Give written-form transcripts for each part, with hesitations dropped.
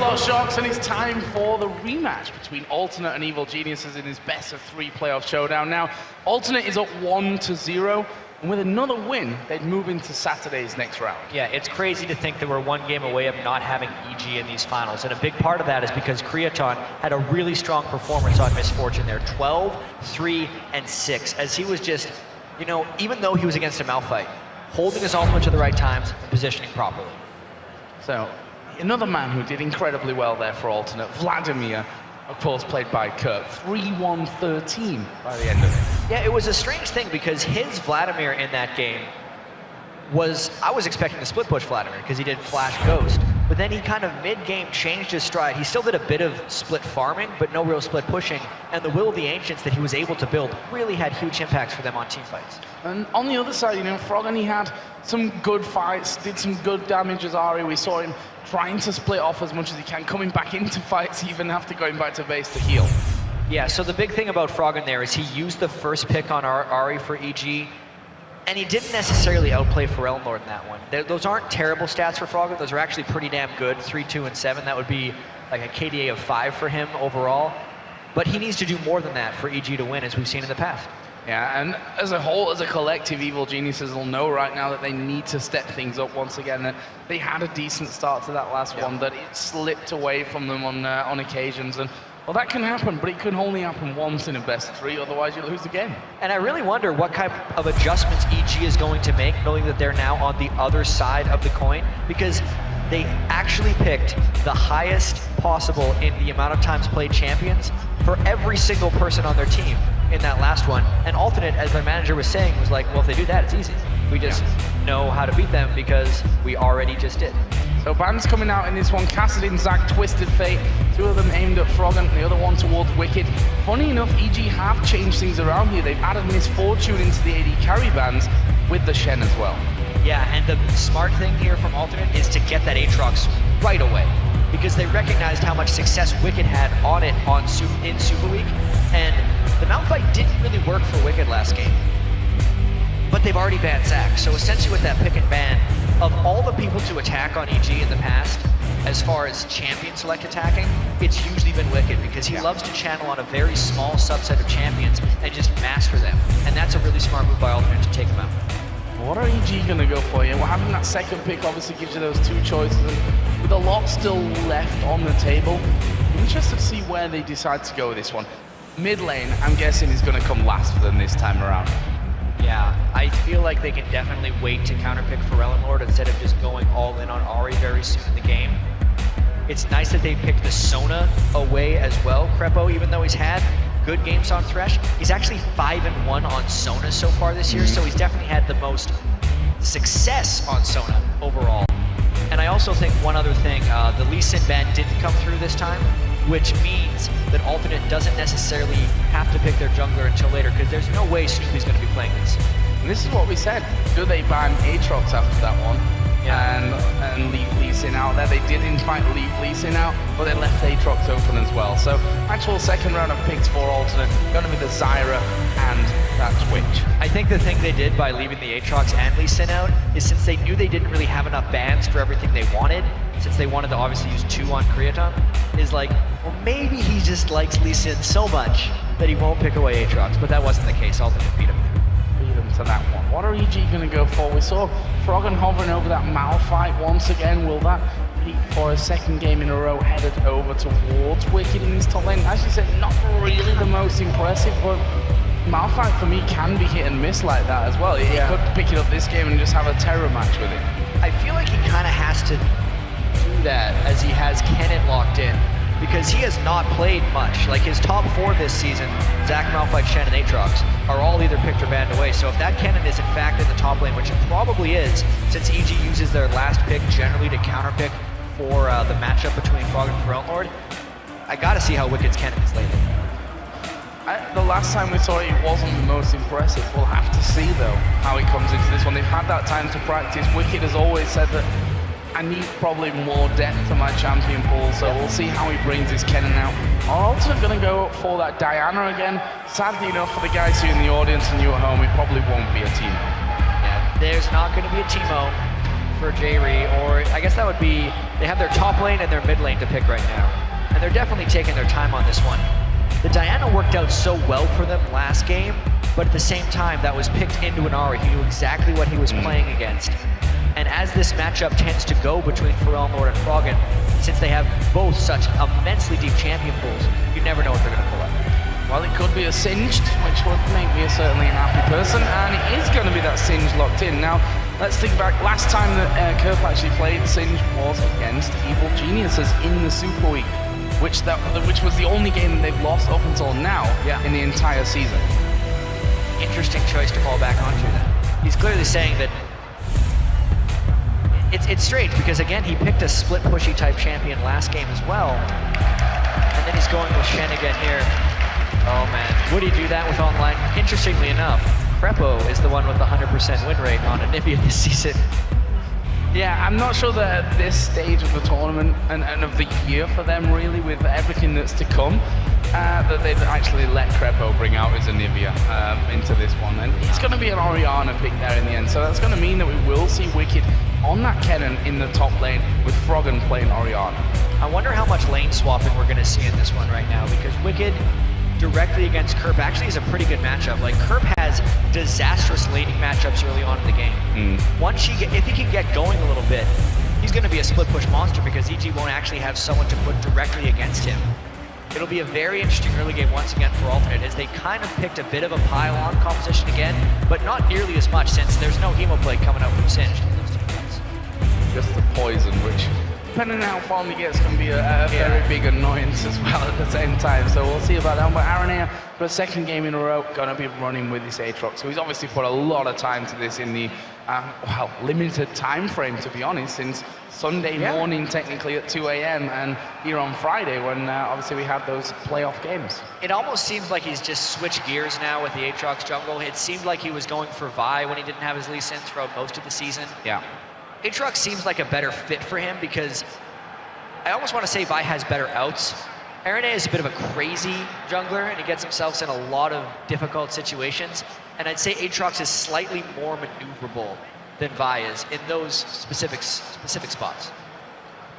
Onslaught Sharks, and it's time for the rematch between Alternate and Evil Geniuses in this best-of-3 playoff showdown. Now, Alternate is up 1-0, and with another win, they'd move into Saturday's next round. Yeah, it's crazy to think that we're one game away of not having EG in these finals, and a big part of that is because Kriaton had a really strong performance on Misfortune there, 12, 3, and 6, as he was just, you know, even though he was against a Malphite, holding his ultimate to the right times and positioning properly. So, another man who did incredibly well there for Alternate, Vladimir, of course, played by Kirk, 3-1-13 by the end of it. Yeah, it was a strange thing because his Vladimir in that game was, I was expecting to split push Vladimir because he did Flash Ghost, but then he kind of mid-game changed his stride. He still did a bit of split farming, but no real split pushing, and the Will of the Ancients that he was able to build really had huge impacts for them on team fights. And on the other side, you know, Froggen, he had some good fights, did some good damage as Ari. We saw him trying to split off as much as he can, coming back into fights even after going back to base to heal. Yeah, so the big thing about Froggen there is he used the first pick on Ari for EG, and he didn't necessarily outplay Ferelnord in that one. Those aren't terrible stats for Froggen, those are actually pretty damn good, 3, 2, and 7. That would be like a KDA of 5 for him overall. But he needs to do more than that for EG to win, as we've seen in the past. Yeah, and as a whole, as a collective, Evil Geniuses will know right now that they need to step things up once again. That they had a decent start to that last one, that it slipped away from them on occasions. And well, that can happen, but it can only happen once in a best of 3, otherwise you lose the game. And I really wonder what kind of adjustments EG is going to make, knowing that they're now on the other side of the coin, because they actually picked the highest possible in the amount of times played champions for every single person on their team in that last one. And Alternate, as their manager was saying, was like, well, if they do that, it's easy. We just know how to beat them because we already just did. So bans coming out in this one, Kassadin, Zac, Twisted Fate, 2 of them aimed at Froggen, the other one towards Wicked. Funny enough, EG have changed things around here. They've added Misfortune into the AD carry bans with the Shen as well. Yeah, and the smart thing here from Alternate is to get that Aatrox right away, because they recognized how much success Wicked had on it in Super Week, and the Malphite didn't really work for Wicked last game. But they've already banned Zac, so essentially with that pick and ban, of all the people to attack on EG in the past, as far as champion select attacking, it's usually been Wicked, because he loves to channel on a very small subset of champions and just master them. And that's a really smart move by Alternate to take them out. What are EG going to go for here? Well, having that second pick obviously gives you those 2 choices, and with a lot still left on the table, I'm interested to see where they decide to go with this one. Mid lane, I'm guessing, is going to come last for them this time around. Yeah, I feel like they can definitely wait to counterpick Ferelnord instead of just going all in on Ari very soon in the game. It's nice that they picked the Sona away as well, Krepo, even though he's had good games on Thresh. He's actually 5-1 on Sona so far this year, so he's definitely had the most success on Sona overall. And I also think one other thing, the Lee Sin ban didn't come through this time, which means that Alternate doesn't necessarily have to pick their jungler until later, because there's no way Snoopy's going to be playing this. And this is what we said. Do they ban Aatrox after that one? Yeah. And leave Lee Sin out there? They did in fact leave Lee Sin out, but they left Aatrox open as well. So actual second round of picks for Alternate, going to be the Zyra and that Twitch. I think the thing they did by leaving the Aatrox and Lee Sin out is, since they knew they didn't really have enough bans for everything they wanted, since they wanted to obviously use 2 on Kriaton, is like, well, maybe he just likes Lee Sin so much that he won't pick away Aatrox, but that wasn't the case. Alternate beat him. To that one. What are EG going to go for? We saw Froggen hovering over that Malphite once again. Will that be for a second game in a row headed over towards Wicked in his top lane? As you said, not really the most impressive, but Malphite for me can be hit and miss like that as well. He could pick it up this game and just have a terror match with it. I feel like he kind of has to do that as he has Kennen locked in, because he has not played much. Like, his top 4 this season, Zac, Malphite, Shen, and Aatrox, are all either picked or banned away. So if that Kennen is in fact in the top lane, which it probably is, since EG uses their last pick generally to counterpick for the matchup between Froggen and Ferelnord, I gotta see how Wicked's Kennen is lately. The last time we saw it, it wasn't the most impressive. We'll have to see, though, how he comes into this one. They've had that time to practice. Wicked has always said that I need probably more depth to my champion pool, so we'll see how he brings his Kennen out. Are Alternate going to go for that Diana again? Sadly enough, for the guys here in the audience and you at home, it probably won't be a Teemo. Yeah, there's not going to be a Teemo. for J-Ree, or I guess that would be, they have their top lane and their mid lane to pick right now. And they're definitely taking their time on this one. The Diana worked out so well for them last game, but at the same time, that was picked into an Ahri. He knew exactly what he was playing against. And as this matchup tends to go between Ferelnord and Froggen, since they have both such immensely deep champion pools, you never know what they're gonna pull up. Well, it could be a Singed, which would make me certainly a happy person, and it is going to be that Singed locked in. Now, let's think back, last time that Kerp actually played Singed was against Evil Geniuses in the Super Week, which was the only game that they've lost up until now in the entire season. Interesting choice to fall back onto then. He's clearly saying that it's strange because again, he picked a split pushy type champion last game as well. And then he's going with Shen again here. Oh man, would he do that with online? Interestingly enough, Krepo is the one with the 100% win rate on Anivia this season. Yeah, I'm not sure that at this stage of the tournament and of the year for them really, with everything that's to come, that they've actually let Krepo bring out his Anivia into this one. And it's going to be an Orianna pick there in the end, so that's going to mean that we will see Wicked on that Kennen in the top lane with Froggen playing Orianna. I wonder how much lane swapping we're going to see in this one right now, because Wicked directly against Kerp actually is a pretty good matchup. Like, Kerp has disastrous laning matchups early on in the game. Once if he can get going a little bit, he's going to be a split push monster because EG won't actually have someone to put directly against him. It'll be a very interesting early game once again for Alternate, as they kind of picked a bit of a pile-on composition again, but not nearly as much since there's no Hemoblade coming out from Singed in those 2 points. Just the poison, which, depending on how far he gets, can be a very big annoyance as well at the same time. So we'll see about that. But Aranea, for a second game in a row, going to be running with his Aatrox. So he's obviously put a lot of time to this in the, limited time frame, to be honest, since Sunday morning, technically at 2 a.m. and here on Friday when obviously we had those playoff games. It almost seems like he's just switched gears now with the Aatrox jungle. It seemed like he was going for Vi when he didn't have his Lee Sin throughout most of the season. Yeah. Aatrox seems like a better fit for him because I almost want to say Vi has better outs. Aranea is a bit of a crazy jungler and he gets himself in a lot of difficult situations. And I'd say Aatrox is slightly more maneuverable than Vi is in those specific spots.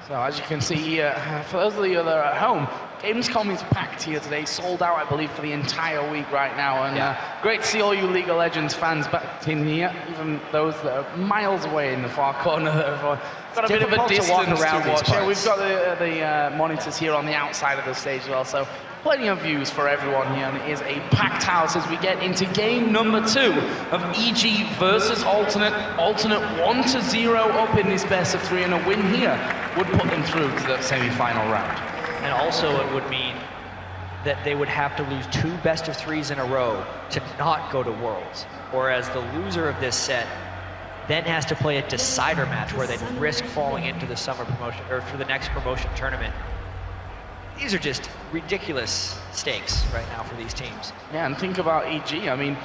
So as you can see here, for those of you that are at home, Gamescom is packed here today, sold out, I believe, for the entire week right now. And great to see all you League of Legends fans back in here, even those that are miles away in the far corner that have got a bit of a distance to watch. Yeah, we've got the monitors here on the outside of the stage as well, so plenty of views for everyone here, and it is a packed house as we get into game number 2 of EG versus Alternate. Alternate 1-0 up in this best of 3, and a win here would put them through to the semi-final round. And also it would mean that they would have to lose 2 best of 3s in a row to not go to Worlds, whereas the loser of this set then has to play a decider match where they'd risk falling into the summer promotion, or for the next promotion tournament. These are just ridiculous stakes right now for these teams. Yeah, and think about EG. I mean,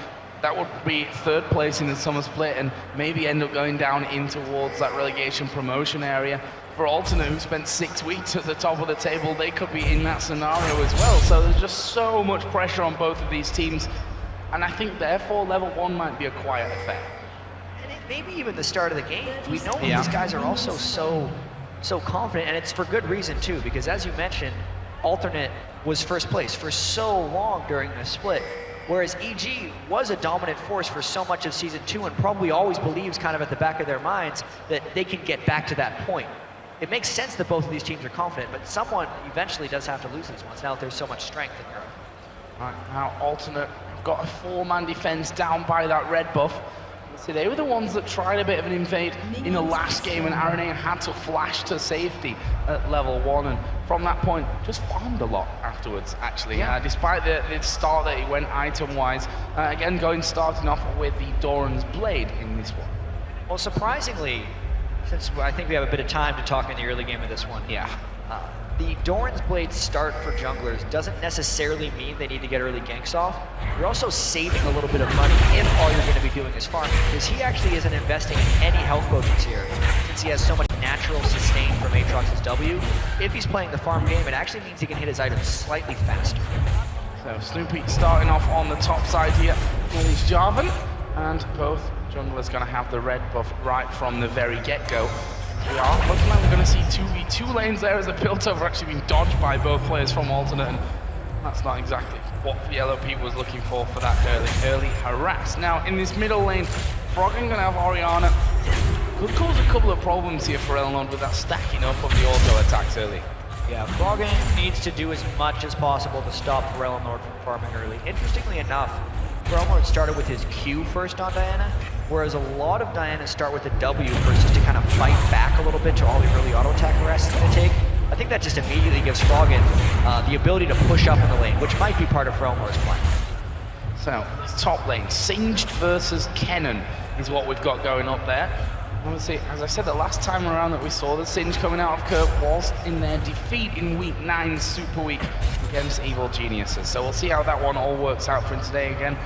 that would be 3rd place in the summer split and maybe end up going down in towards that relegation promotion area. For Alternate, who spent 6 weeks at the top of the table, they could be in that scenario as well. So there's just so much pressure on both of these teams. And I think therefore level 1 might be a quiet affair. And maybe even the start of the game. We know these guys are also so confident, and it's for good reason too, because as you mentioned, Alternate was 1st place for so long during the split, whereas EG was a dominant force for so much of Season 2 and probably always believes kind of at the back of their minds that they can get back to that point. It makes sense that both of these teams are confident, but someone eventually does have to lose these ones now that there's so much strength in Europe. Right, now Alternate got a 4-man defense down by that red buff. See, they were the ones that tried a bit of an invade in the last game, and Aranea had to flash to safety at level 1, and from that point, just farmed a lot afterwards, actually. Despite the start that he went item-wise, again, starting off with the Doran's Blade in this one. Well, surprisingly, since I think we have a bit of time to talk in the early game of this one, the Doran's Blade start for junglers doesn't necessarily mean they need to get early ganks off. You're also saving a little bit of money if all you're going to be doing is farming, because he actually isn't investing in any health potions here, since he has so much natural sustain from Aatrox's W. If he's playing the farm game, it actually means he can hit his items slightly faster. So Snoopy starting off on the top side here with his Jarvan. And both junglers going to have the red buff right from the very get-go. We are looking like we're going to see 2v2 lanes there as the Piltover actually being dodged by both players from Alternate, and that's not exactly what Yellow Pete was looking for that early harass. Now, in this middle lane, Froggen going to have Orianna. Could cause a couple of problems here for Eleanor with that stacking up of the auto attacks early. Yeah, Froggen needs to do as much as possible to stop Ferelnord from farming early. Interestingly enough, Ferelnord started with his Q first on Diana, whereas a lot of Dianas start with a W first just to kind of fight back a little bit to all the early auto attack harass it's going to take. I think that just immediately gives Froggen the ability to push up in the lane, which might be part of Ferelnord's plan. So, this top lane, Singed versus Kennen is what we've got going up there. Obviously, as I said the last time around that we saw the Singed coming out of Curve was in their defeat in week 9 Super Week against Evil Geniuses. So we'll see how that one all works out for him today again.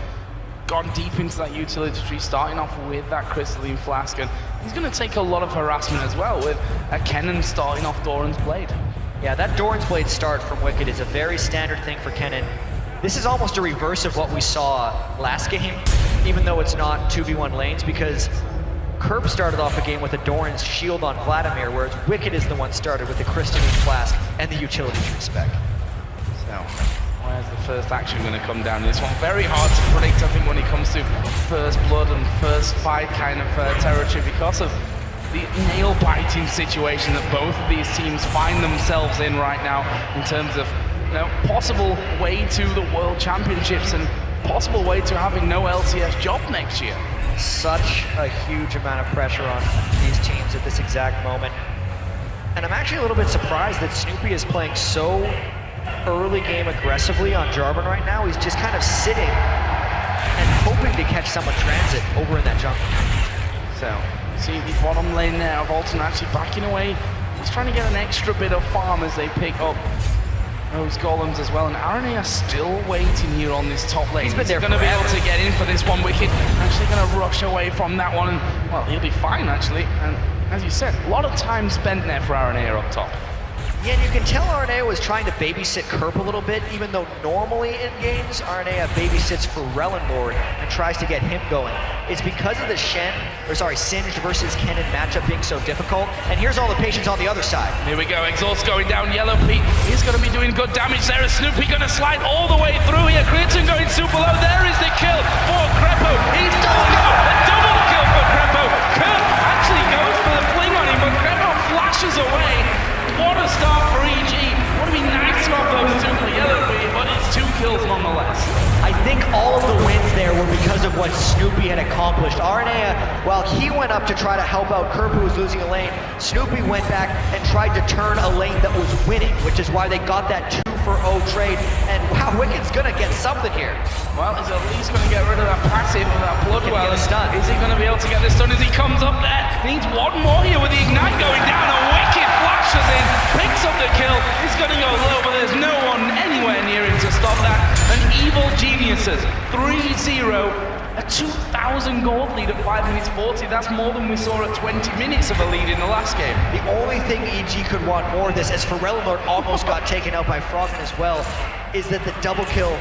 Gone deep into that utility tree, starting off with that Crystalline Flask, and he's going to take a lot of harassment as well with a Kennen starting off Doran's Blade. Yeah, that Doran's Blade start from Wicked is a very standard thing for Kennen. This is almost a reverse of what we saw last game, even though it's not 2v1 lanes, because Kerp started off a game with a Doran's Shield on Vladimir, whereas Wicked is the one started with the Crystalline Flask and the utility tree spec. So, where's the first action going to come down in this one? Very hard to predict, I think, when it comes to first blood and first fight kind of territory because of the nail-biting situation that both of these teams find themselves in right now in terms of possible way to the World Championships and possible way to having no LCS job next year. Such a huge amount of pressure on these teams at this exact moment. And I'm actually a little bit surprised that Snoopy is playing so early game aggressively on Jarvan right now. He's just kind of sitting and hoping to catch someone transit over in that jungle. So, see the bottom lane there of Alton actually backing away. He's trying to get an extra bit of farm as they pick up those golems as well, and RNA are still waiting here on this top lane. He's been there going to be able to get in for this one. Wicked actually going to rush away from that one, and well, he'll be fine actually. And as you said, a lot of time spent there for RNA up top. Yeah, and you can tell RNA was trying to babysit Kerp a little bit, even though normally in games, RNA babysits for Rellenlord and tries to get him going. It's because of the Singed versus Kennen matchup being so difficult, and here's all the patience on the other side. Here we go, Exhaust going down, Yellow Pete, he's going to be doing good damage there, as Snoopy going to slide all the way through here, Creighton going super low, there is the kill for Krepo, he's done it, a double kill for Krepo, Kerp actually goes for the fling on him, but Krepo flashes away. What a start for EG. Would be nice to have those two for Yellow Pete, but it's 2 kills nonetheless. I think all of the wins there were because of what Snoopy had accomplished. RNA, while he went up to try to help out Kerp, who was losing a lane, Snoopy went back and tried to turn a lane that was winning, which is why they got that 2-for-0 trade. And wow, Wicked's gonna get something here. Well, he's at least going to get rid of that passive of that Bloodwell. Is he going to be able to get this done as he comes up there? He needs one more here with the Ignite going down. A Wicked flashes in, picks up the kill. He's going to go low, but there's no one anywhere near him to stop that. And Evil Geniuses, 3-0. A 2,000 gold lead at 5 minutes 40. That's more than we saw at 20 minutes of a lead in the last game. The only thing EG could want more of this, as Ferelnord almost got taken out by Froggen as well, is that the double kill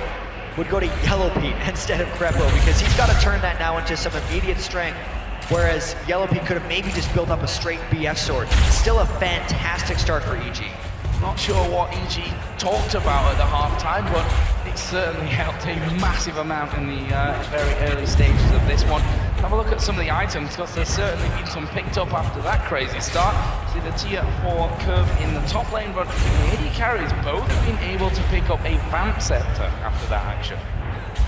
would go to Yellow Pete instead of Krepo, because he's got to turn that now into some immediate strength, whereas Yellow Pete could have maybe just built up a straight BF sword. Still a fantastic start for EG. Not sure what EG talked about at the halftime, but it certainly helped a massive amount in the very early stages of this one. Have a look at some of the items, because there's certainly been some picked up after that crazy start. See the tier 4 curve in the top lane, but the AD carries both have been able to pick up a Vamp Scepter after that action.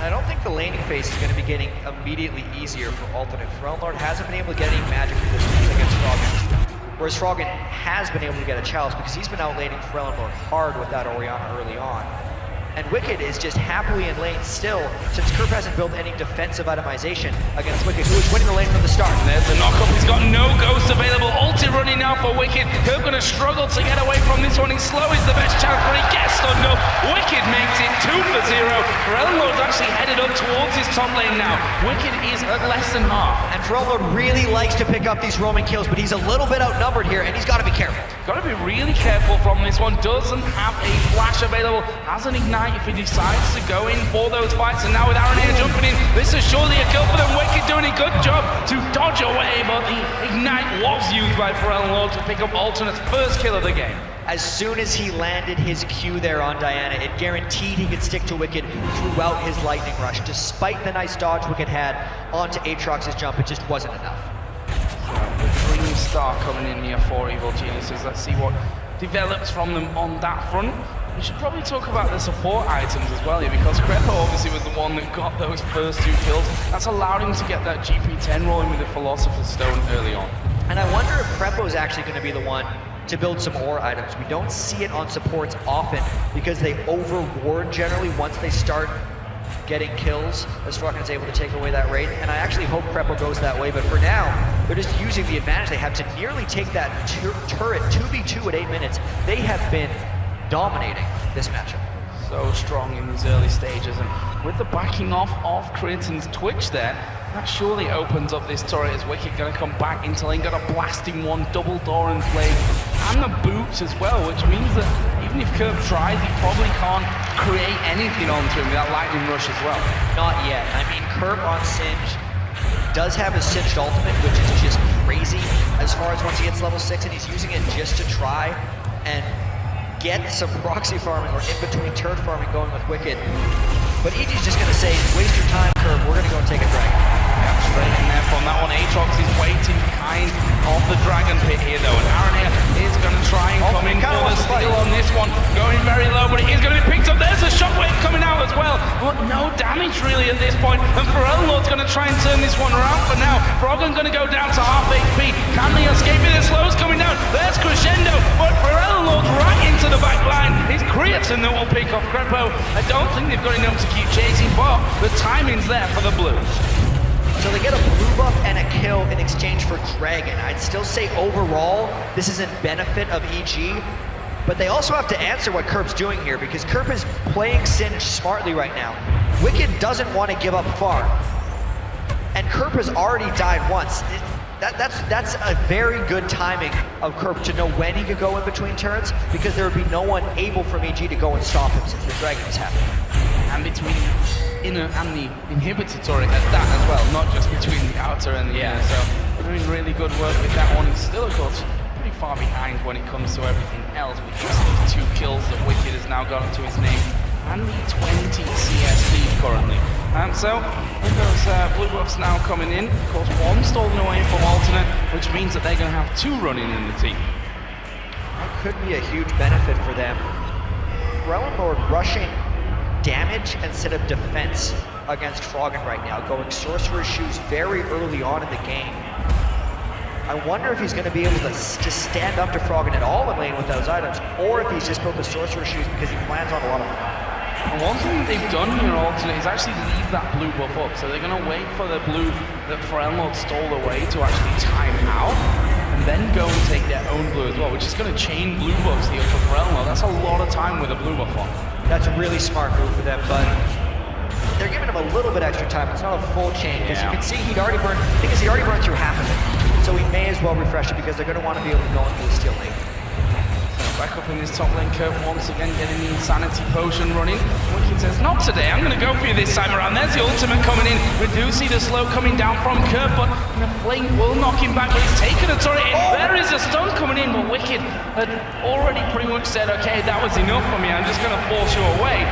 I don't think the laning phase is going to be getting immediately easier for Alternate. Ferelnord hasn't been able to get any magic resistance against Froggen, whereas Froggen has been able to get a chalice because he's been outlaning Ferelnord hard with that Orianna early on. And Wicked is just happily in lane still, since Kerp hasn't built any defensive itemization against Wicked, who is winning the lane from the start. There's the knock-up, he's got no ghost available, ulti running now for Wicked. Kerp gonna struggle to get away from this one, he's slow is the best chance, but he gets stunned up. Wicked makes it 2-0. Ferelnord's actually headed up towards his top lane now. Wicked is at less than half. And Ferelnord really likes to pick up these roaming kills, but he's a little bit outnumbered here, and he's got to be careful. Got to be really careful from this one. Doesn't have a flash available, has an Ignite Knight if he decides to go in for those fights. And now with Aaron here jumping in, this is surely a kill for them. Wicked doing a good job to dodge away, but the Ignite was used by Forellenlord to pick up Alternate's first kill of the game. As soon as he landed his Q there on Diana, it guaranteed he could stick to Wicked throughout his Lightning Rush. Despite the nice dodge Wicked had onto Aatrox's jump, it just wasn't enough. So the Dream Star coming in here for Evil Geniuses. Let's see what develops from them on that front. We should probably talk about the support items as well here, because Krepo obviously was the one that got those first 2 kills. That's allowed him to get that GP10 rolling with the Philosopher's Stone early on. And I wonder if Krepo is actually going to be the one to build some ore items. We don't see it on supports often because they overward generally once they start getting kills, as Froggen is able to take away that rate. And I actually hope Krepo goes that way, but for now, they're just using the advantage they have to nearly take that turret 2v2 at 8 minutes. They have been dominating this matchup. So strong in these early stages, and with the backing off of Creighton's Twitch there, that surely opens up this turret. As Wicked gonna come back into lane, got a blasting one, double door and flame, and the boots as well, which means that even if Curb tries, he probably can't create anything onto him with that lightning rush as well. Not yet. I mean, Curb on Singe does have his Singed ultimate, which is just crazy as far as once he hits level 6, and he's using it just to try and get some proxy farming or in-between turret farming going with Wicked. But EG's just gonna say, waste your time, Curb, we're gonna go and take a dragon. Yeah, straight in there from that one. Aatrox is waiting behind of the dragon pit here though, and Aaron here is gonna try and come in for the steal on this one. Going very low, but it is gonna be picked up. There's a shockwave coming out as well, but no damage really at this point. And Forellenlord's gonna try and turn this one around for now. Froggen gonna go down to half HP. Can they escape it? The slow's coming down. There's Crescendo, but Forellenlord's right into the back line. It's Creatine that will pick off Krepo. I don't think they've got enough to keep chasing, but the timing's there for the Blues. So they get a blue buff and a kill in exchange for Dragon. I'd still say overall, this is in benefit of EG, but they also have to answer what Kerb's doing here, because Kerb is playing Singe smartly right now. Wicked doesn't want to give up far, and Kerb has already died once. That's a very good timing of Kerb to know when he could go in between turrets, because there would be no one able from EG to go and stop him since the Dragon is happening. And between inner and the inhibitor turret at that as well, not just between the outer and the inner. So doing really good work with that one. He's still, of course, pretty far behind when it comes to everything else, with just those 2 kills that Wicked has now got to his name, and the 20 CSD currently. And so with those blue buffs now coming in, of course one stolen away from Alternate, which means that they're going to have 2 running in the team. That could be a huge benefit for them. Forellenlord rushing damage instead of defense against Froggen right now, going Sorcerer's Shoes very early on in the game. I wonder if he's going to be able to just stand up to Froggen at all in lane with those items, or if he's just built the Sorcerer's Shoes because he plans on a lot of them. And one thing that they've done here, Alternate, is actually leave that blue buff up. So they're going to wait for the blue that Forellenlord stole away to actually time out, and then go and take their own blue as well, which is going to chain blue buffs here for Forellenlord. That's a lot of time with a blue buff on. That's a really smart move for them, but they're giving him a little bit extra time. It's not a full chain, because you can see he'd already burned, I think he already burned through half of it. So he may as well refresh it, because they're going to want to be able to go into the steel lane. So back up in this top lane, Curb once again getting the Insanity Potion running. Wicked says, not today, I'm going to go for you this time around. There's the ultimate coming in. We do see the slow coming down from Curb, but the flame will knock him back, but he's taken a turret in. There is a stun coming in, but Wicked had already pretty much said, okay, that was enough for me, I'm just going to force you away.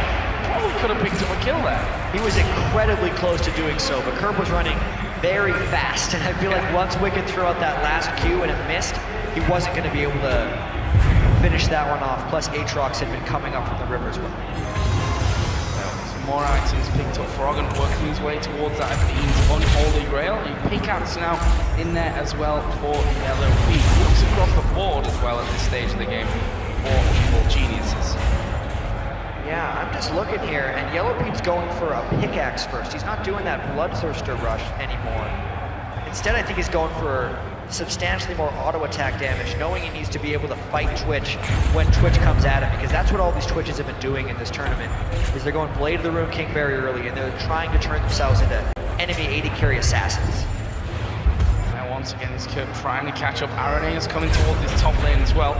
Probably could have picked up a kill there. He was incredibly close to doing so, but Curb was running very fast, and I feel like once Wicked threw out that last Q and it missed, he wasn't going to be able to finish that one off. Plus Aatrox had been coming up from the river as well. Some more items picked up. Froggen working his way towards that Fiend's Unholy Grail. A pickaxe now in there as well for Yellow Pete. Looks across the board as well at this stage of the game for Evil Geniuses. Yeah, I'm just looking here, and Yellow Pete's going for a pickaxe first. He's not doing that Bloodthirster rush anymore. Instead, I think he's going for substantially more auto attack damage, knowing he needs to be able to fight Twitch when Twitch comes at him, because that's what all these Twitches have been doing in this tournament, is they're going Blade of the Rune King very early, and they're trying to turn themselves into enemy AD carry assassins. Now once again, this Curb trying to catch up. Aranea is coming towards this top lane as well.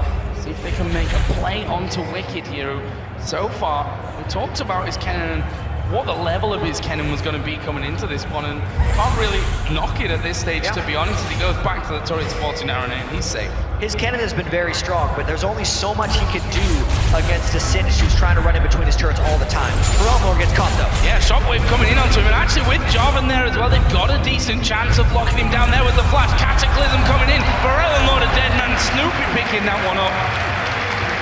See if they can make a play onto Wicked here. So far, we talked about his cannon and what the level of his cannon was going to be coming into this one, and can't really knock it at this stage, to be honest. As he goes back to the turret spot in RNA and he's safe. His cannon has been very strong, but there's only so much he can do against a Singed who's trying to run in between his turrets all the time. Elmore gets caught though. Yeah, Shockwave coming in onto him, and actually with Jarvan there as well, they've got a decent chance of locking him down there with the flash. Cataclysm coming in, Forellenlord a dead man, Snoopy picking that one up.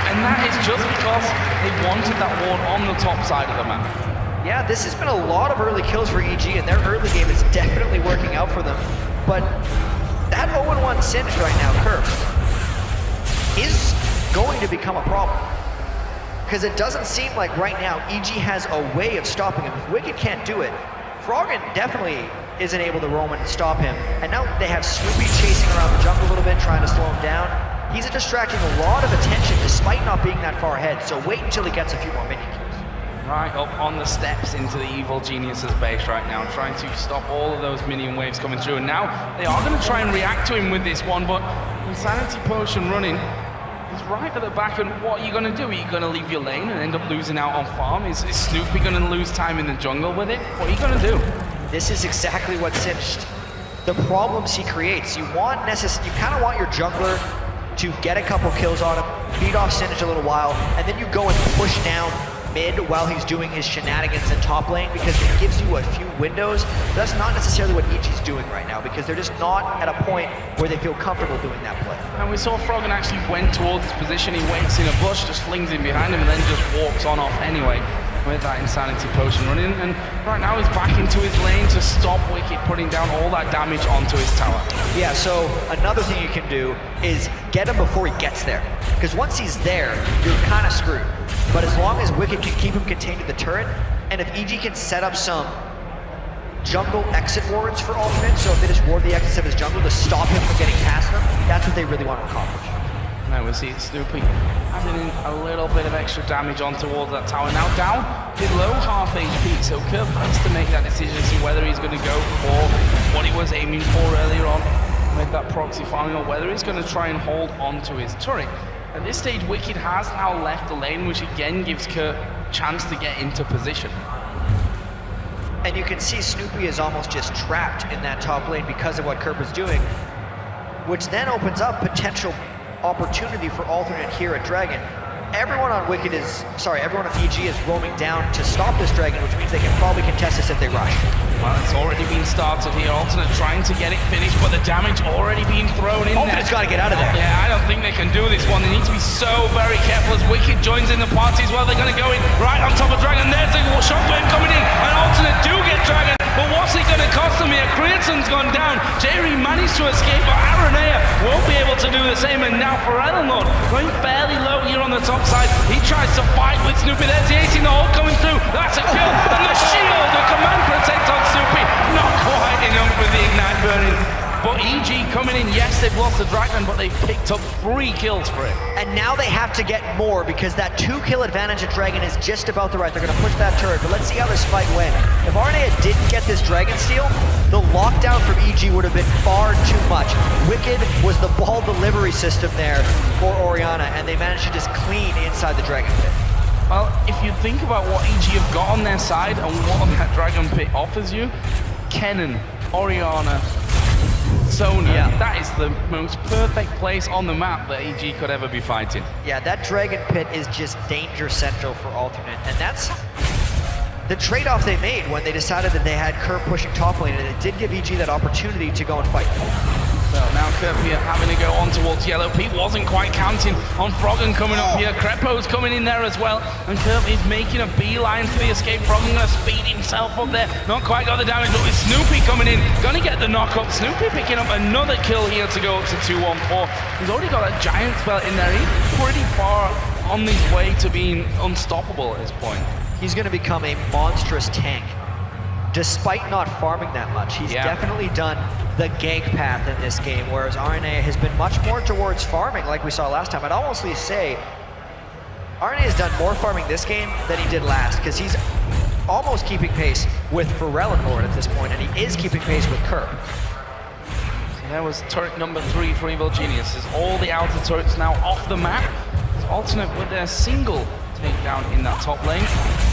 And that is just because they wanted that ward on the top side of the map. Yeah, this has been a lot of early kills for EG, and their early game is definitely working out for them. But that 0-1 Singed right now, Curve, is going to become a problem. Because it doesn't seem like right now EG has a way of stopping him. If Wicked can't do it, Froggen definitely isn't able to roam and stop him. And now they have Snoopy chasing around the jungle a little bit, trying to slow him down. He's distracting a lot of attention despite not being that far ahead, so wait until he gets a few more minions. Right up on the steps into the Evil Genius's base right now, trying to stop all of those minion waves coming through. And now they are going to try and react to him with this one, but Insanity Potion running is right at the back. And what are you going to do? Are you going to leave your lane and end up losing out on farm? Is Snoopy going to lose time in the jungle with it? What are you going to do? This is exactly what Singed, the problems he creates. You kind of want your jungler to get a couple kills on him, beat off Singed a little while, and then you go and push down mid while he's doing his shenanigans in top lane, because it gives you a few windows. That's not necessarily what EG's doing right now, because they're just not at a point where they feel comfortable doing that play. And we saw Froggen actually went towards his position. He waits in a bush, just flings him behind him, and then just walks on off anyway with that Insanity Potion running. And right now he's back into his lane to stop Wicked putting down all that damage onto his tower. Yeah, so another thing you can do is get him before he gets there, because once he's there, you're kind of screwed. But as long as Wicked can keep him contained to the turret, and if EG can set up some jungle exit wards for Alternate, so if they just ward the exits of his jungle to stop him from getting past them, that's what they really want to accomplish. Now we see Snoopy adding in a little bit of extra damage on towards that tower. Now down below half HP, so Curve has to make that decision to see whether he's going to go for what he was aiming for earlier on with that proxy farming, or whether he's going to try and hold on to his turret. At this stage, Wicked has now left the lane, which again gives Kurt a chance to get into position. And you can see Snoopy is almost just trapped in that top lane because of what Kurt was doing, which then opens up potential opportunity for Alternate here at Dragon. Everyone on EG is roaming down to stop this Dragon, which means they can probably contest this if they rush. Well, it's already been started here. Alternate trying to get it finished, but the damage already being thrown in. Alternate's got to get out of there. Yeah, I don't think they can do this one. They need to be so very careful as Wicked joins in the party as well. They're going to go in right on top of Dragon. There's the Shockwave coming in, and Alternate do get Dragon. But what's it going to cost them here? Creaton's gone down. Jerry managed to escape, but Aranea won't be able to do the same. And now Forellenlord going fairly low here on the top side. He tries to fight with Snoopy. There's the 18 hole coming through. That's a kill. And the shield, the command protect on Snoopy. Not quite enough with the Ignite burning. But EG coming in, yes, they've lost the Dragon, but they've picked up 3 kills for it. And now they have to get more, because that 2-kill advantage at Dragon is just about the right. They're going to push that turret, but let's see how this fight went. If Arnea didn't get this Dragon steal, the lockdown from EG would have been far too much. Wicked was the ball delivery system there for Orianna, and they managed to just clean inside the Dragon pit. Well, if you think about what EG have got on their side and what that Dragon pit offers you, Kennen, Orianna, Sonya, that is the most perfect place on the map that EG could ever be fighting. Yeah, that Dragon pit is just danger central for Alternate, and that's the trade-off they made when they decided that they had Kurt pushing top lane, and it did give EG that opportunity to go and fight. So now Kurt here having to go on towards yellow. Pete wasn't quite counting on Froggen coming up here. Crepo's coming in there as well, and Kurt is making a beeline for the escape. Froggen gonna speed himself up there. Not quite got the damage, but with Snoopy coming in, gonna get the knock up. Snoopy picking up another kill here to go up to 2-1-4. He's already got a giant spell in there. He's pretty far on his way to being unstoppable at this point. He's gonna become a monstrous tank. Despite not farming that much, he's definitely done the gank path in this game, whereas RNA has been much more towards farming like we saw last time. I'd almost say RNA has done more farming this game than he did last, because he's almost keeping pace with Forellenlord at this point, and he is keeping pace with Kurt. So there was turret number 3 for Evil Geniuses. All the outer turrets now off the map. Alternate with their single takedown in that top lane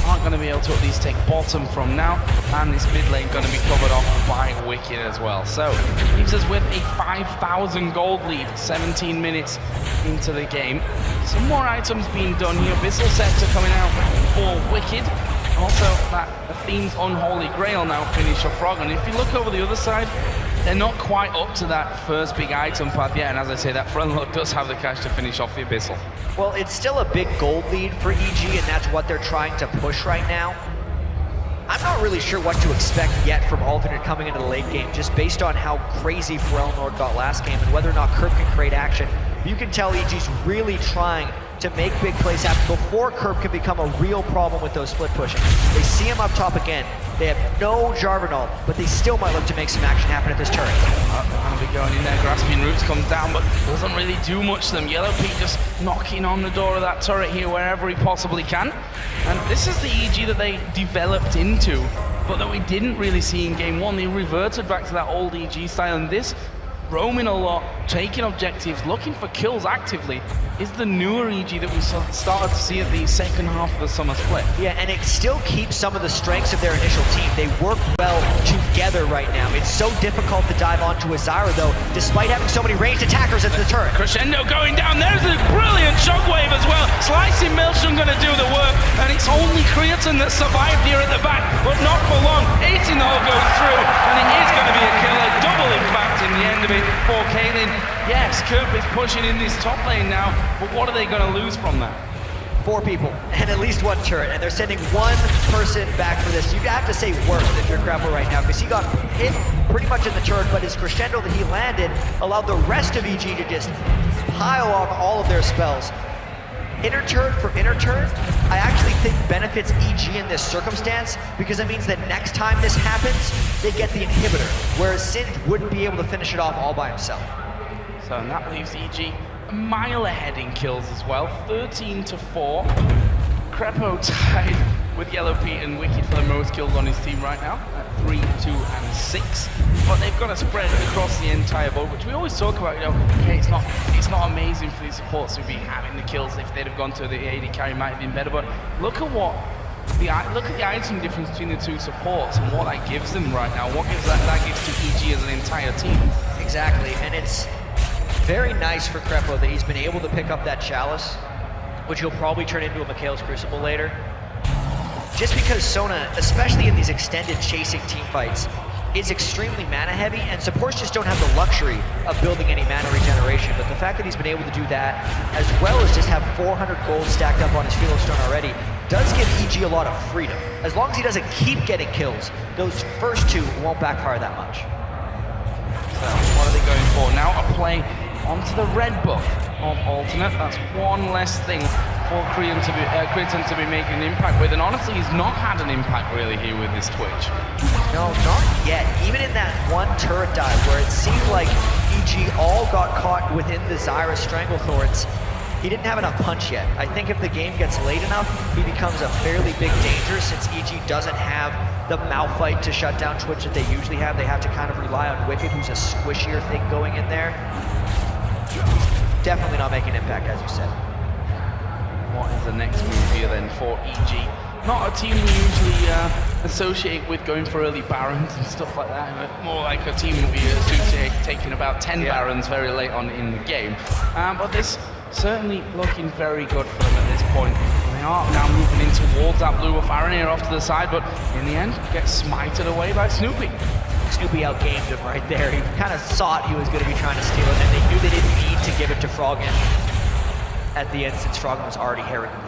aren't going to be able to at least take bottom from now, and this mid lane going to be covered off by Wicked as well. So leaves us with a 5,000 gold lead 17 minutes into the game. Some more items being done here. Abyssal Scepter coming out for Wicked. Also that Athene's Unholy Grail now finish off Frog, and if you look over the other side, they're not quite up to that first big item path yet, and as I say, that front load does have the cash to finish off the Abyssal. Well, it's still a big gold lead for EG, and that's what they're trying to push right now. I'm not really sure what to expect yet from Alternate coming into the late game, just based on how crazy Ferelnord got last game and whether or not Kerp can create action. You can tell EG's really trying to make big plays happen before Kerp can become a real problem with those split pushing. They see him up top again. They have no Jarvanol, but they still might look to make some action happen at this turret. Gonna be going in there. Grasping Roots comes down, but doesn't really do much to them. Yellow Pete just knocking on the door of that turret here wherever he possibly can. And this is the EG that they developed into, but that we didn't really see in game one. They reverted back to that old EG style, and this roaming a lot, taking objectives, looking for kills actively, is the newer EG that we started to see at the second half of the summer split. Yeah, and it still keeps some of the strengths of their initial team. They work well together right now. It's so difficult to dive onto a Zyra, though, despite having so many ranged attackers at the turret. Crescendo going down. There's a brilliant shockwave as well. Slicing Maelstrom going to do the work, and it's only Creatine that survived here at the back, but not for long. 18 the hole goes through, and it is going to be a killer. Double impact in the end of it for Caitlyn. Yes, Kerp is pushing in this top lane now, but what are they going to lose from that? 4 people and at least 1 turret, and they're sending 1 person back for this. You have to say worst if you're Grapple right now, because he got hit pretty much in the turret, but his crescendo that he landed allowed the rest of EG to just pile on all of their spells. Inner turret for inner turret, I actually think benefits EG in this circumstance, because it means that next time this happens, they get the inhibitor, whereas Synth wouldn't be able to finish it off all by himself. So and that leaves EG a mile ahead in kills as well, 13-4. Krepo tied with Yellow Pete and Wicked for the most kills on his team right now at 3, 2, and 6. But they've got to spread across the entire board, which we always talk about. You know, okay, it's not amazing for these supports to be having the kills. If they'd have gone to the AD carry, might have been better. But look at the item difference between the two supports and what that gives them right now. What gives that gives to EG as an entire team. Exactly, and it's very nice for Krepo that he's been able to pick up that Chalice, which he'll probably turn into a Mikhail's Crucible later. Just because Sona, especially in these extended chasing team fights, is extremely mana heavy, and supports just don't have the luxury of building any mana regeneration. But the fact that he's been able to do that, as well as just have 400 gold stacked up on his Philo Stone already, does give EG a lot of freedom. As long as he doesn't keep getting kills, those first 2 won't backfire that much. So what are they going for? Now a play onto the red buff of Alternate. That's one less thing for Creatine to be making an impact with, and honestly he's not had an impact really here with this Twitch. No, not yet. Even in that 1 turret dive where it seemed like EG all got caught within the Zyra Stranglethorns, he didn't have enough punch yet. I think if the game gets late enough, he becomes a fairly big danger, since EG doesn't have the Malphite to shut down Twitch that they usually have. They have to kind of rely on Wicked, who's a squishier thing going in there. Definitely not making an impact, as you said. What is the next move here then for EG? Not a team we usually associate with going for early Barons and stuff like that, but more like a team we associate taking about 10 Barons very late on in the game. But this certainly looking very good for them at this point. They are now moving in towards that blue buff. Aranir off to the side, but in the end gets smited away by Snoopy. Snoopy outgamed him right there. He kind of thought he was going to be trying to steal it, and they knew they didn't need to give it to Froggen at the end, since Froggen was already herring him.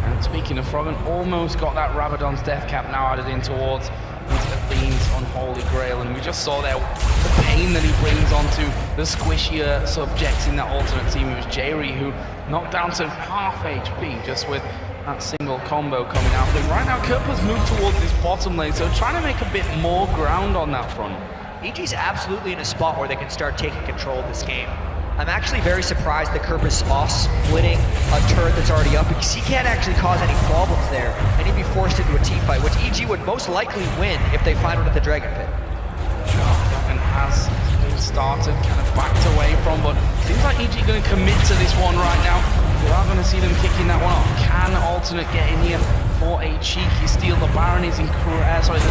And speaking of Froggen, almost got that Rabadon's death cap now added in towards Athene's Unholy Grail, and we just saw there the pain that he brings onto the squishier subjects in that Alternate team. It was Jerry who knocked down to half HP just with that single combo coming out. But right now Kerp has moved towards this bottom lane, so trying to make a bit more ground on that front. EG's absolutely in a spot where they can start taking control of this game. I'm actually very surprised that Kerp is off-splitting a turret that's already up, because he can't actually cause any problems there, and he'd be forced into a team fight, which EG would most likely win if they find one at the Dragon Pit. And has been started, kind of backed away from, but seems like EG going to commit to this one right now. We are going to see them kicking that one off. Can Alternate get in here for a cheeky steal? The Baron is the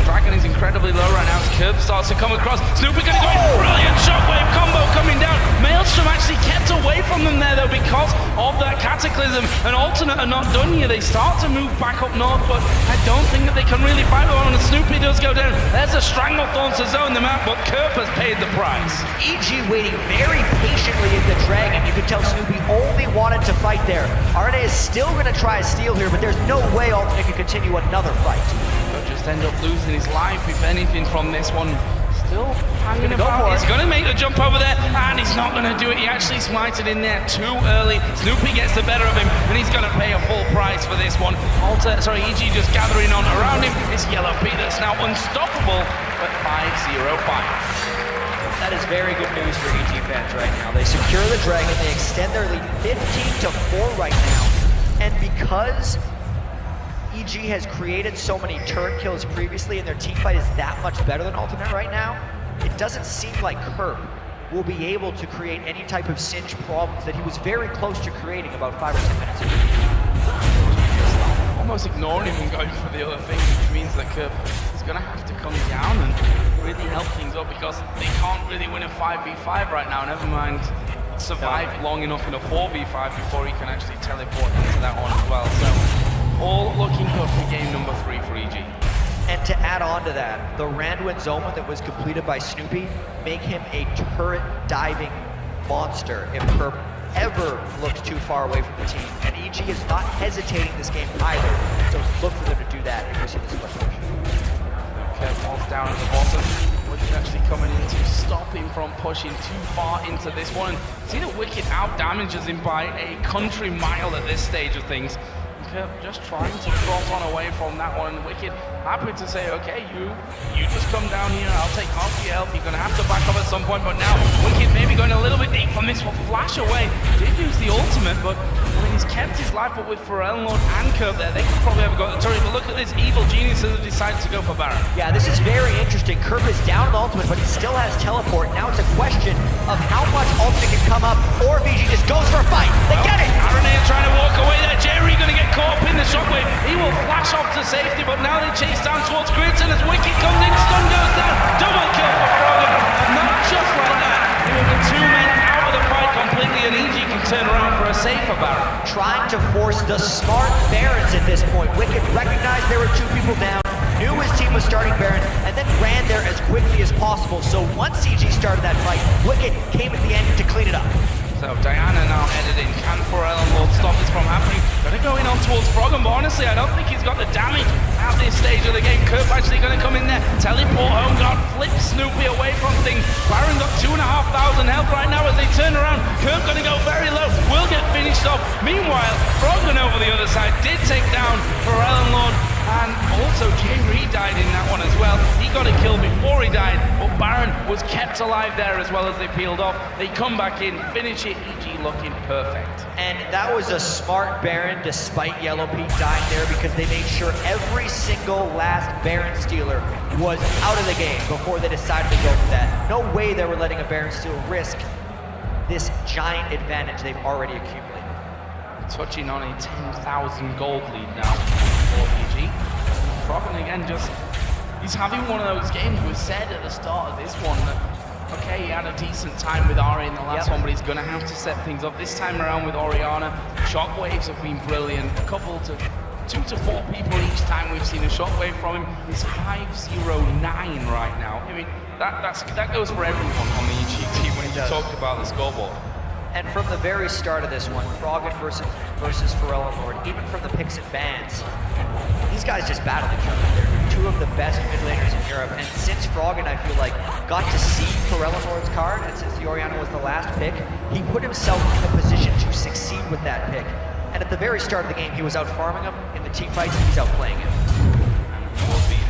Dragon is incredibly low right now. As Curb starts to come across. Snoopy going to go in. Brilliant shockwave combo coming down. Maelstrom actually kept away from them there though because of that Cataclysm. And Alternate are not done here. They start to move back up north, but I don't think that they can really fight with one. And Snoopy does go down. There's a Stranglethorn to zone them out, but Curb has paid the price. EG waiting very patiently in the Dragon. You could tell Snoopy only wanted to fight there. Arne is still going to try a steal here, but there's no way Alternate can continue another fight. He'll just end up losing his life, if anything, from this one. Still hanging about. He's going to make the jump over there, and he's not going to do it. He actually smited in there too early. Snoopy gets the better of him, and he's going to pay a full price for this one. EG just gathering on around him. It's Yellow Pete that's now unstoppable at 5-0-5. That is very good news for EG fans right now. They secure the Dragon, they extend their lead 15-4 right now. And because EG has created so many turret kills previously and their team fight is that much better than Alternate right now, it doesn't seem like Curb will be able to create any type of cinch problems that he was very close to creating about 5 or 10 minutes ago. Almost ignoring him and going for the other thing, which means that Curb is going to have to come down and really help things up because they can't really win a 5v5 right now, never mind survive long enough in a 4v5 before he can actually teleport into that one as well. So all looking good for game number 3 for EG. And to add on to that, the Randuin Zoma that was completed by Snoopy make him a turret diving monster if Curb ever looks too far away from the team. And EG is not hesitating this game either, so look for them to do that if you see this push. Okay, falls down at the bottom. Wicked actually coming in to stop him from pushing too far into this one. See that Wicked out damages him by a country mile at this stage of things. Just trying to trot on away from that one. Wicked happy to say, okay, you just come down here, I'll take half your health. You're going to have to back up at some point, but now Wicked maybe going a little bit deep from this one. Flash away. Did use the ultimate, but I mean, he's kept his life up with Pharrell and Curb there. They could probably have got the turret, but look at this. Evil Geniuses have decided to go for Baron. Yeah, this is very interesting. Curb is down the ultimate, but he still has teleport. Now it's a question of how much ultimate can come up, or if EG just goes for a fight. They get it! Aranea trying to walk away there. Jerry going to get caught up in the shockwave. He will flash off to safety, but now they chase down towards Gridson as Wicked comes in, stun goes down. Double kill for Froggen. Not just like that. The two men out of the fight completely, and EG can turn around for a safer Baron. Trying to force the smart Barons at this point. Wicked recognized there were 2 people down, knew his team was starting Baron, and then ran there as quickly as possible. So once EG started that fight, Wicked came at the end to clean it up. So Diana now headed in. Can Pharrell and Lord stop this from happening? Gonna go in on towards Froggen, but honestly, I don't think he's got the damage at this stage of the game. Curb actually gonna come in there. Teleport home guard, flip Snoopy away from things. Baron got 2,500 health right now as they turn around. Curb gonna go very low, will get finished off. Meanwhile, Froggen over the other side did take down Pharrell and Lord. And also Jay Reed died in that one as well. He got a kill before he died, but Baron was kept alive there as well as they peeled off. They come back in, finish it, EG looking perfect. And that was a smart Baron despite Yellow Pete dying there because they made sure every single last Baron stealer was out of the game before they decided to go for that. No way they were letting a Baron steal risk this giant advantage they've already accumulated. Touching on a 10,000 gold lead now for EG. Froggen again he's having one of those games. We said at the start of this one that, okay, he had a decent time with Ari in the last one, but he's going to have to set things up. This time around with Orianna, shockwaves have been brilliant. A couple to 2 to 4 people each time we've seen a shockwave from him. He's 5-0-9 right now. I mean, that goes for everyone on the EG team when you talked about the scoreboard. And from the very start of this one, Froggen versus Pharrell and Lord, even from the picks and bans, these guys just battled each other. They're 2 of the best mid laners in Europe, and since Froggen, I feel like, got to see Pharrell and Lord's card, and since the Orianna was the last pick, he put himself in a position to succeed with that pick. And at the very start of the game, he was out farming him. In the team fights, he's outplaying him.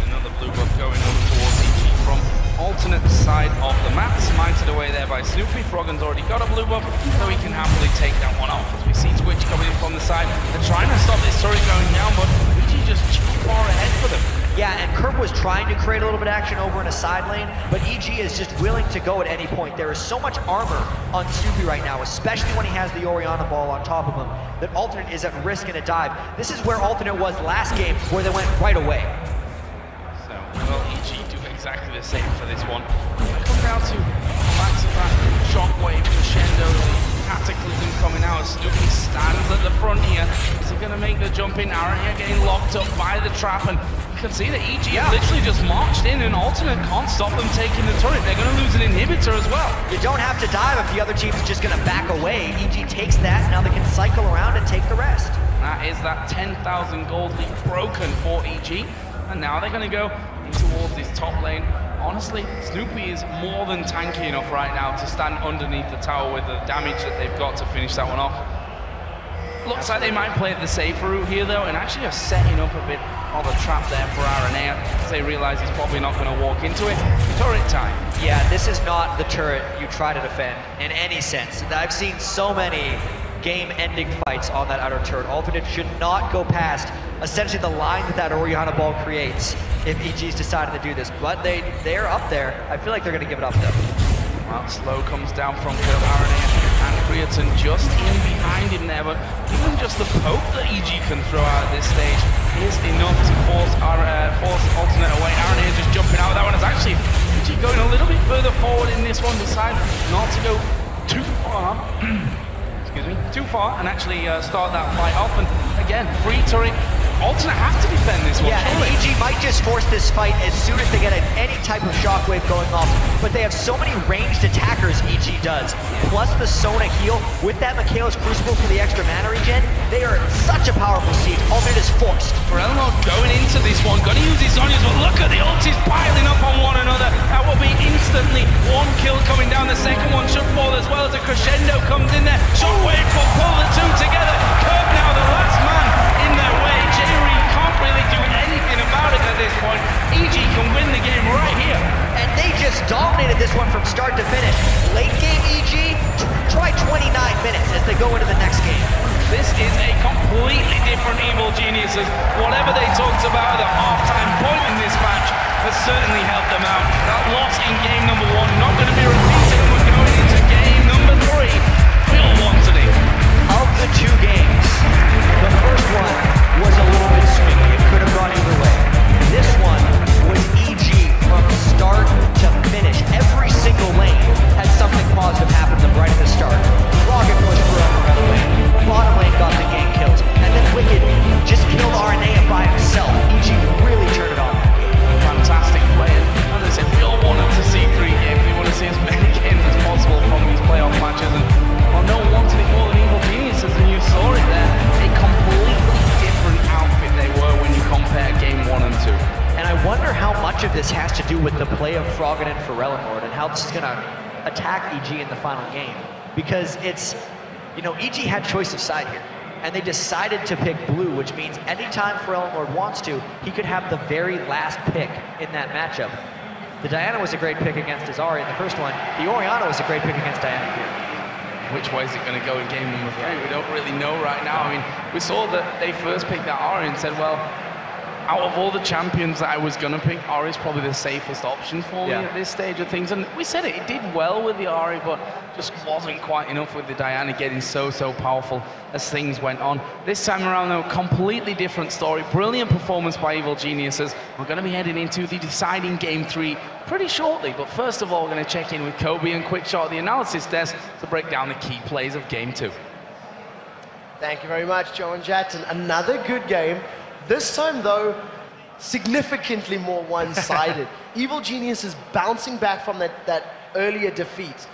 Another blue buff going over towards EG from alternate side of the map, smited away there by Snoopy. Froggen's already got a blue buff, so he can happily take that one off. As we see Twitch coming in from the side, they're trying to stop this turret going down, but EG just too far ahead for them. Yeah, and Curb was trying to create a little bit of action over in a side lane, but EG is just willing to go at any point. There is so much armor on Snoopy right now, especially when he has the Orianna ball on top of him, that Alternate is at risk in a dive. This is where Alternate was last game, where they went right away. So, well, EG do exactly the same for this one. Come down to back-to-back Shockwave, Crescendo, Cataclysm coming out as Snoopy stands at the front here. Is he going to make the jump in? Aaron here getting locked up by the trap, and you can see that EG literally just marched in, and Alternate can't stop them taking the turret. They're going to lose an inhibitor as well. You don't have to dive if the other team's just going to back away. EG takes that, now they can cycle around and take the rest. That is that 10,000 gold lead broken for EG, and now they're going to go in towards this top lane. Honestly, Snoopy is more than tanky enough right now to stand underneath the tower with the damage that they've got to finish that one off. Looks like they might play the safer route here though, and actually are setting up a bit of a trap there for Aranea, as they realize he's probably not going to walk into it. Turret time. Yeah, this is not the turret you try to defend in any sense. I've seen so many game-ending fights on that outer turret. Alternate should not go past essentially the line that Orianna ball creates if EG's decided to do this, but they're up there. I feel like they're going to give it up though. Well, Slow comes down from Kill Aranea, and Creaton just in behind him there, but even just the poke that EG can throw out at this stage is enough to force Alternate away. Aranea just jumping out of that one. It's actually EG going a little bit further forward in this one, decide not to go too far. Too far, and actually start that fight off. And again, free turret. Alternate have to defend this one. Yeah, surely. and EG might just force this fight as soon as they get any type of shockwave going off, but they have so many ranged attackers, EG does, plus the Sona heal, with that Michaela's Crucible for the extra mana regen, they are such a powerful siege. Alternate is forced. Forellenor going into this one, gonna use his Zhonya's, but look at the ultis piling up on one another. That will be instantly one kill coming down. The second one should fall as well as a Crescendo comes in there. Shockwave will pull the two together. Curve now the last man in their way. J-Reed can't really do anything about it at this point. EG can win the game right here. And they just dominated this one from start to finish. Late game EG, try 29 minutes as they go into the next game. This is a completely different Evil Geniuses. Whatever they talked about at the halftime point in this match has certainly helped them out. That loss in game number 1 not going to be repeated, and we're going into game number 3. We all wanted it. Of the two games, the first one was a little bit swingy. It could have gone either way. This one was EG from start to finish. Every single lane had something positive happen to them right at the start. Rocket was forever out of the lane. Bottom lane got the gang kills. And then Wicked just killed Aranea by himself. EG really turned it on. Fantastic play. And as I said, we all wanted to see 3 games. We want to see as many games as possible from these playoff matches. And well, no one wanted it more than Evil Geniuses, and you saw it there. A completely different outfit they were when you compare game 1 and 2. And I wonder how much of this has to do with the play of Froggen and Forellenor and how this is going to attack EG in the final game. Because it's, you know, EG had choice of side here. And they decided to pick blue, which means anytime Forellenor wants to, he could have the very last pick in that matchup. The Diana was a great pick against Azari in the first one. The Orianna was a great pick against Diana here. Which way is it going to go in game number 3? We don't really know right now. I mean, we saw that they first picked that Ahri and said, well, out of all the champions that I was going to pick, Ahri is probably the safest option for me at this stage of things. And we said it did well with the Ahri, but just wasn't quite enough with the Diana getting so powerful as things went on. This time around, though, completely different story. Brilliant performance by Evil Geniuses. We're going to be heading into the deciding game 3 pretty shortly. But first of all, we're going to check in with Kobe and Quickshot, the analysis desk, to break down the key plays of game 2. Thank you very much, Joe and Jackson. Another good game. This time, though, significantly more one-sided. Evil Genius is bouncing back from that earlier defeat.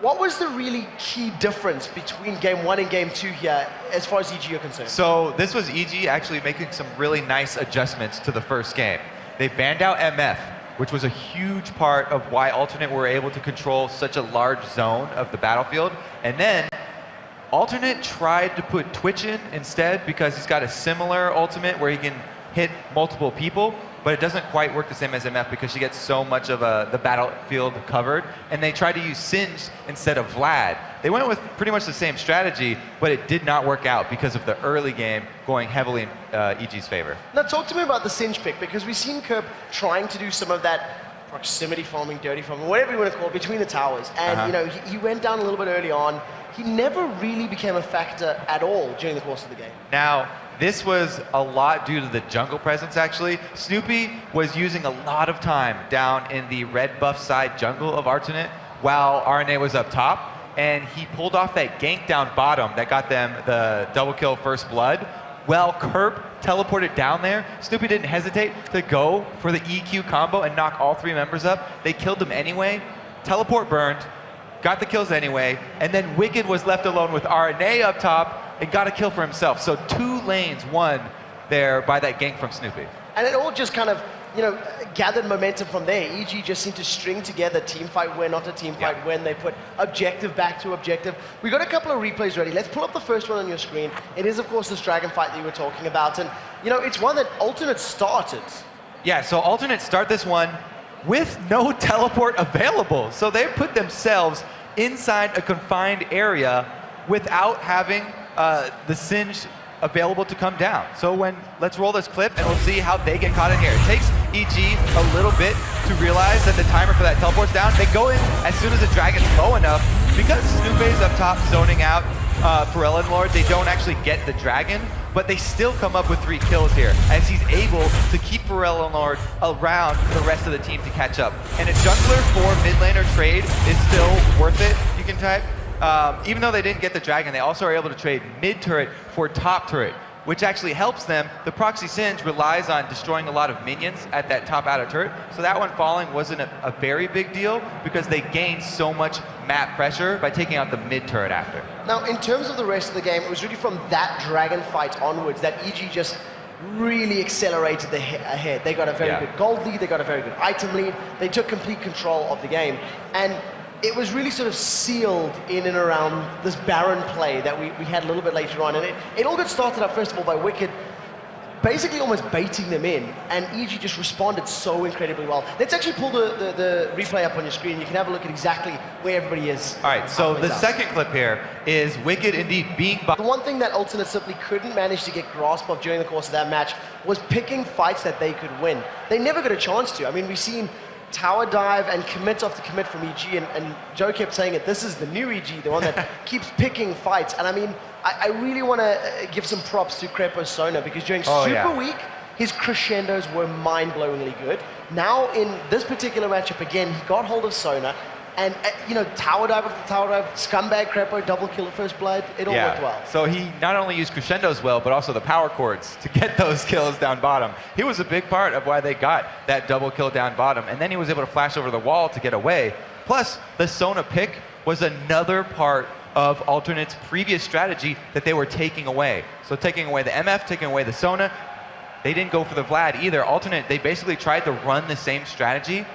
What was the really key difference between game 1 and game 2 here, as far as EG are concerned? So this was EG actually making some really nice adjustments to the first game. They banned out MF, which was a huge part of why Alternate were able to control such a large zone of the battlefield. And then Alternate tried to put Twitch in instead because he's got a similar ultimate where he can hit multiple people, but it doesn't quite work the same as MF because she gets so much of the battlefield covered, and they tried to use Singed instead of Vlad. They went with pretty much the same strategy, but it did not work out because of the early game going heavily in EG's favor. Now talk to me about the Singed pick, because we've seen Kerp trying to do some of that proximity farming, dirty farming, whatever you want to call it, between the towers. And you know, he went down a little bit early on. He never really became a factor at all during the course of the game. Now, this was a lot due to the jungle presence, actually. Snoopy was using a lot of time down in the red buff side jungle of Alternate while RNA was up top, and he pulled off that gank down bottom that got them the double kill first blood. Well, Kerp teleported down there. Snoopy didn't hesitate to go for the EQ combo and knock all 3 members up. They killed them anyway. Teleport burned, got the kills anyway, and then Wicked was left alone with RNA up top and got a kill for himself. So 2 lanes won there by that gank from Snoopy. And it all just kind of, you know, gathered momentum from there. EG just seemed to string together team fight win after team fight win. They put objective back to objective. We got a couple of replays ready. Let's pull up the first one on your screen. It is, of course, this dragon fight that you were talking about. And, you know, it's one that Alternate started. Yeah, so Alternate start this one with no teleport available. So they put themselves inside a confined area without having the Singed available to come down. So let's roll this clip and we'll see how they get caught in here. It takes EG a little bit to realize that the timer for that teleport's down. They go in as soon as the dragon's low enough. Because Snoopy's up top zoning out Forellenlord, they don't actually get the dragon, but they still come up with 3 kills here as he's able to keep Forellenlord around the rest of the team to catch up. And a jungler for mid laner trade is still worth it, you can type. Even though they didn't get the dragon, they also are able to trade mid turret for top turret, which actually helps them. The proxy Singed relies on destroying a lot of minions at that top outer turret, so that one falling wasn't a very big deal because they gained so much map pressure by taking out the mid turret after. Now, in terms of the rest of the game, it was really from that dragon fight onwards that EG just really accelerated ahead. They got a very good gold lead, they got a very good item lead, they took complete control of the game. And it was really sort of sealed in and around this Baron play that we had a little bit later on. And it all got started up, first of all, by Wicked basically almost baiting them in, and EG just responded so incredibly well. Let's actually pull the replay up on your screen. You can have a look at exactly where everybody is. All right, so the second clip here is Wicked indeed being... The one thing that Alternate simply couldn't manage to get grasp of during the course of that match was picking fights that they could win. They never got a chance to. I mean, we've seen tower dive and commit after commit from EG, and Joe kept saying it, this is the new EG, the one that keeps picking fights. And I mean, I really want to give some props to Krepo Sona, because during Super Week, his crescendos were mind-blowingly good. Now in this particular matchup again, he got hold of Sona, and you know, tower dive after tower dive, scumbag Krepo, double kill at first blood, it all worked well. So he not only used crescendos well, but also the power chords to get those kills down bottom. He was a big part of why they got that double kill down bottom, and then he was able to flash over the wall to get away. Plus, the Sona pick was another part of Alternate's previous strategy that they were taking away. So taking away the MF, taking away the Sona, they didn't go for the Vlad either. Alternate, they basically tried to run the same strategy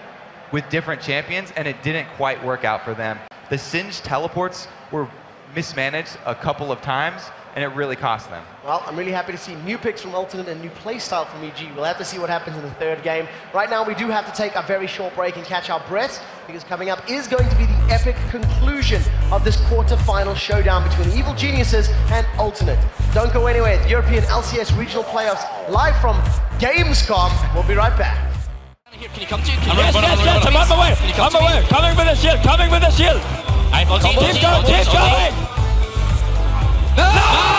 with different champions, and it didn't quite work out for them. The Singed teleports were mismanaged a couple of times, and it really cost them. Well, I'm really happy to see new picks from Alternate and new playstyle from EG. We'll have to see what happens in the third game. Right now, we do have to take a very short break and catch our breaths, because coming up is going to be the epic conclusion of this quarter-final showdown between the Evil Geniuses and Alternate. Don't go anywhere. The European LCS Regional Playoffs, live from Gamescom. We'll be right back. Here, can you come to? Yes, I'm on my way. On my way. Coming with a shield. Coming with a shield. Keep going. Keep going. No!